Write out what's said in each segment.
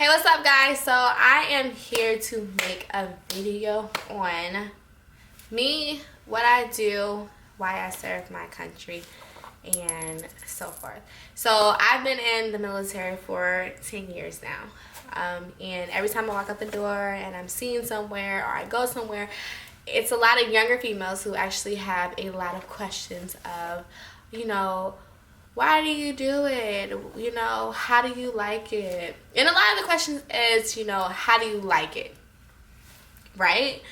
Hey, what's up guys? So I am here to make a video on me, what I do, why I serve my country, and so forth. So I've been in the military for 10 years now. And every time I walk out the door and I'm seen somewhere or I go somewhere, it's a lot of younger females who actually have a lot of questions of, why do you do it? How do you like it? And a lot of the questions is, how do you like it? Right?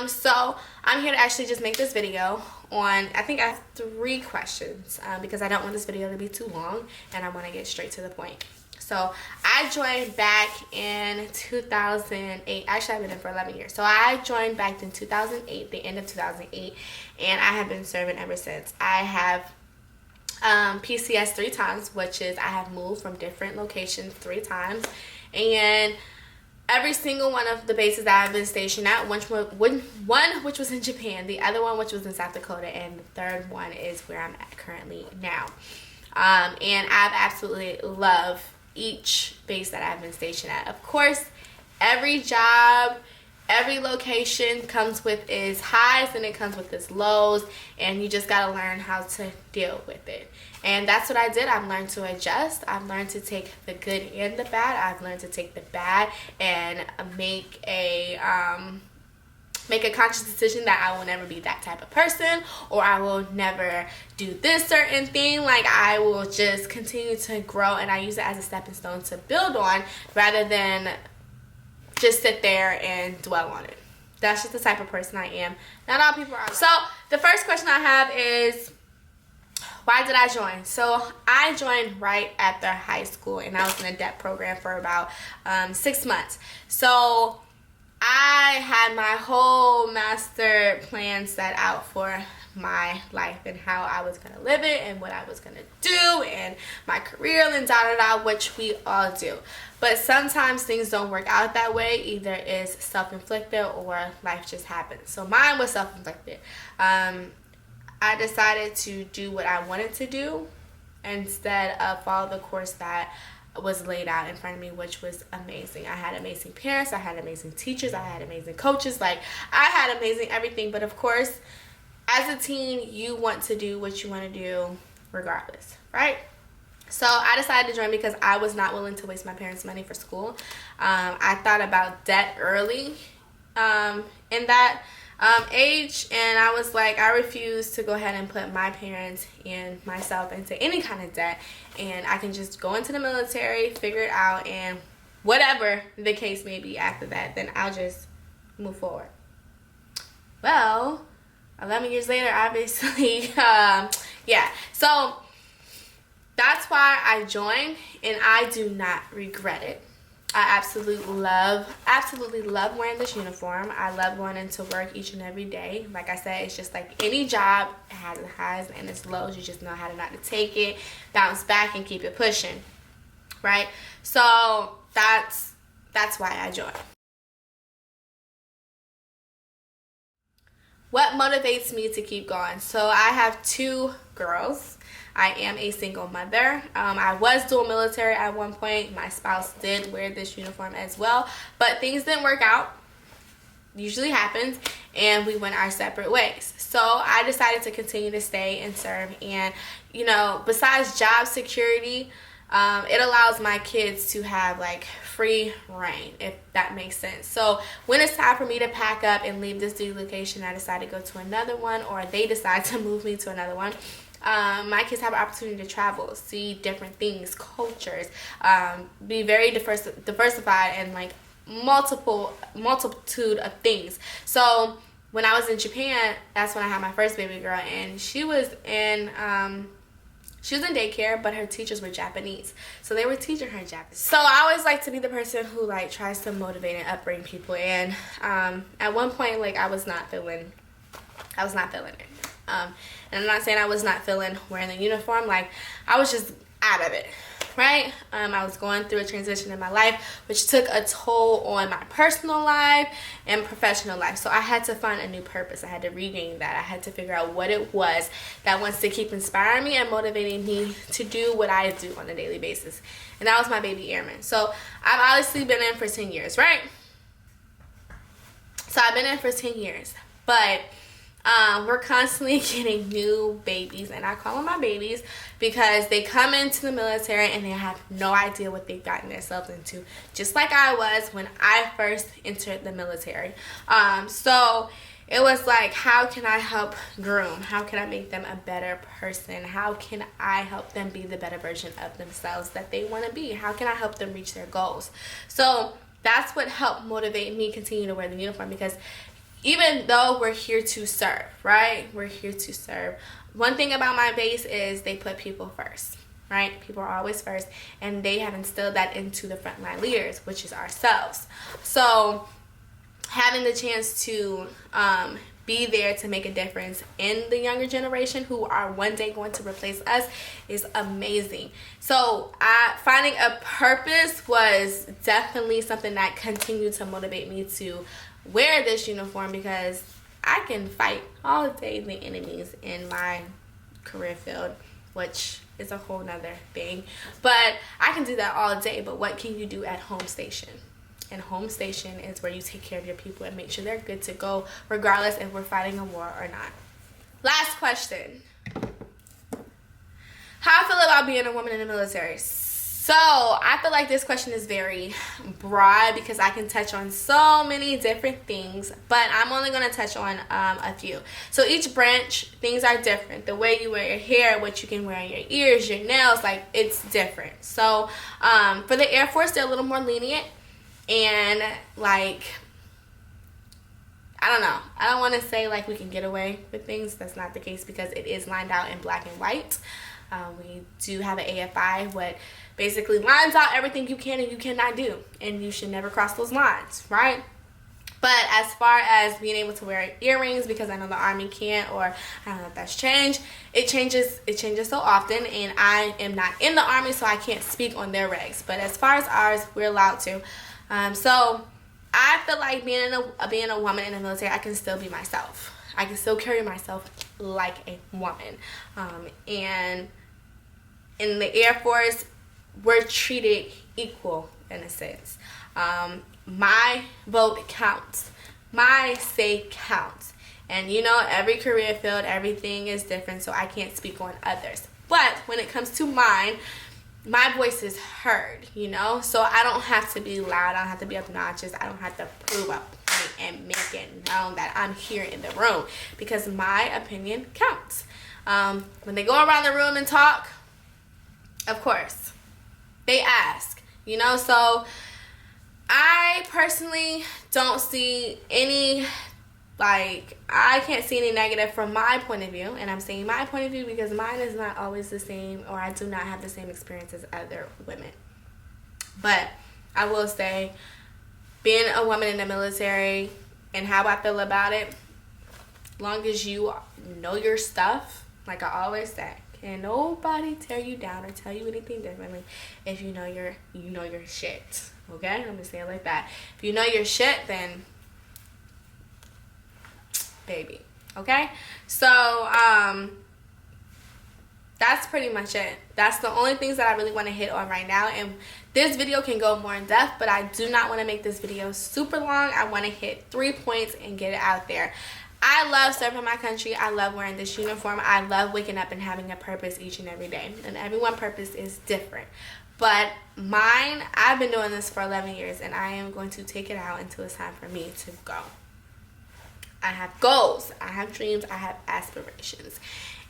So I'm here to actually just make this video on, I think I have 3 questions because I don't want this video to be too long and I want to get straight to the point. So I joined back in 2008. Actually, I've been in for 11 years. So I joined back in 2008, the end of 2008, and I have been serving ever since. I have PCS 3 times, which is I have moved from different locations 3 times, and every single one of the bases that I've been stationed at, one which was in Japan, the other one which was in South Dakota, and the third one is where I'm at currently now. And I've absolutely loved each base that I've been stationed at. Of course, every job, every location comes with its highs and it comes with its lows, and you just got to learn how to deal with it. And that's what I did. I've learned to adjust. I've learned to take the good and the bad. I've learned to take the bad and make a conscious decision that I will never be that type of person, or I will never do this certain thing. Like, I will just continue to grow, and I use it as a stepping stone to build on rather than just sit there and dwell on it. That's just the type of person I am. Not all people are like. So the first question I have is, why did I join? So I joined right after high school, and I was in a DEP program for about 6 months. So I had my whole master plan set out for my life and how I was going to live it and what I was going to do and my career and da-da-da, which we all do. But sometimes things don't work out that way. Either it's self-inflicted or life just happens. So mine was self-inflicted. I decided to do what I wanted to do instead of follow the course that was laid out in front of me, which was amazing. I had amazing parents, I had amazing teachers, I had amazing coaches. Like, I had amazing everything. But of course, as a teen, you want to do what you want to do regardless, right? So I decided to join because I was not willing to waste my parents' money for school. I thought about debt early in that age, and I was like, I refuse to go ahead and put my parents and myself into any kind of debt, and I can just go into the military, figure it out, and whatever the case may be after that, then I'll just move forward. Well, 11 years later, obviously, so that's why I joined, and I do not regret it. I absolutely love wearing this uniform. I love going into work each and every day. Like I said, it's just like any job. It has its highs and its lows. You just know how to not to take it, bounce back, and keep it pushing, right? So that's why I joined. What motivates me to keep going? So I have 2 girls. I am a single mother. I was dual military at one point. My spouse did wear this uniform as well, but things didn't work out. Usually happens, and we went our separate ways. So I decided to continue to stay and serve. And besides job security, it allows my kids to have like free reign, if that makes sense. So when it's time for me to pack up and leave this new location, I decide to go to another one, or they decide to move me to another one. My kids have an opportunity to travel, see different things, cultures, be very diversified, and like multitude of things. So when I was in Japan, that's when I had my first baby girl, and she was in daycare, but her teachers were Japanese, so they were teaching her Japanese. So I always like to be the person who like tries to motivate and upbring people. And at one point, like, I was not feeling it. And I'm not saying I was not feeling wearing the uniform. Like, I was just out of it. right? I was going through a transition in my life, which took a toll on my personal life and professional life. So I had to find a new purpose. I had to regain that. I had to figure out what it was that wants to keep inspiring me and motivating me to do what I do on a daily basis. And that was my baby airman. So I've obviously been in for 10 years, right? So I've been in for 10 years, but we're constantly getting new babies, and I call them my babies because they come into the military and they have no idea what they've gotten themselves into, just like I was when I first entered the military. So it was like, how can I help groom? How can I make them a better person? How can I help them be the better version of themselves that they want to be? How can I help them reach their goals? So that's what helped motivate me continue to wear the uniform, because even though we're here to serve, right? We're here to serve. One thing about my base is they put people first, right? People are always first, and they have instilled that into the frontline leaders, which is ourselves. So having the chance to be there to make a difference in the younger generation who are one day going to replace us is amazing. So finding a purpose was definitely something that continued to motivate me to wear this uniform, because I can fight all day the enemies in my career field, which is a whole nother thing, but I can do that all day. But what can you do at home station? And home station is where you take care of your people and make sure they're good to go, regardless if we're fighting a war or not. Last question. How I feel about being a woman in the military. So I feel like this question is very broad because I can touch on so many different things, but I'm only going to touch on a few. So each branch, things are different. The way you wear your hair, what you can wear in your ears, your nails, like, it's different. So for the Air Force, they're a little more lenient, and like, I don't know. I don't want to say like we can get away with things. That's not the case, because it is lined out in black and white. We do have an AFI, what basically lines out everything you can and you cannot do, and you should never cross those lines, right? But as far as being able to wear earrings, because I know the Army can't, or I don't know if that's changed, it changes so often, and I am not in the Army, so I can't speak on their regs. But as far as ours, we're allowed to. So I feel like being a woman in the military, I can still be myself. I can still carry myself like a woman. And in the Air Force, we're treated equal in a sense. My vote counts. My say counts. And you know, every career field, everything is different, so I can't speak on others. But when it comes to mine, my voice is heard, you know? So I don't have to be loud. I don't have to be obnoxious. I don't have to prove a point and make it known that I'm here in the room, because my opinion counts. When they go around the room and talk, of course, they ask, you know? So I personally don't see any, like, I can't see any negative from my point of view. And I'm saying my point of view because mine is not always the same, or I do not have the same experience as other women. But I will say, being a woman in the military and how I feel about it, as long as you know your stuff, like I always say, can nobody tear you down or tell you anything differently if you know your shit. Okay? I'm gonna say it like that. If you know your shit, then baby. Okay? So that's pretty much it. That's the only things that I really want to hit on right now. And this video can go more in depth, but I do not want to make this video super long. I want to hit 3 points and get it out there. I love serving my country. I love wearing this uniform. I love waking up and having a purpose each and every day. And everyone's purpose is different. But mine, I've been doing this for 11 years, and I am going to take it out until it's time for me to go. I have goals. I have dreams. I have aspirations.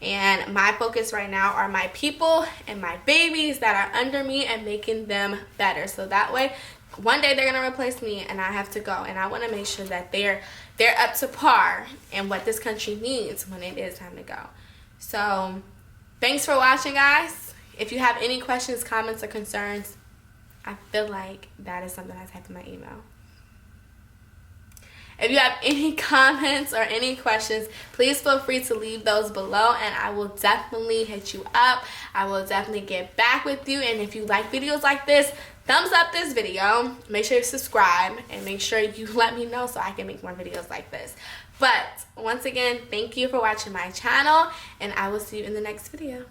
And my focus right now are my people and my babies that are under me and making them better. So that way, one day they're going to replace me and I have to go. And I want to make sure that they're up to par in what this country needs when it is time to go. So thanks for watching, guys. If you have any questions, comments, or concerns, I feel like that is something I type in my email. If you have any comments or any questions, please feel free to leave those below and I will definitely hit you up. I will definitely get back with you. And if you like videos like this, thumbs up this video. Make sure you subscribe and make sure you let me know so I can make more videos like this. But once again, thank you for watching my channel and I will see you in the next video.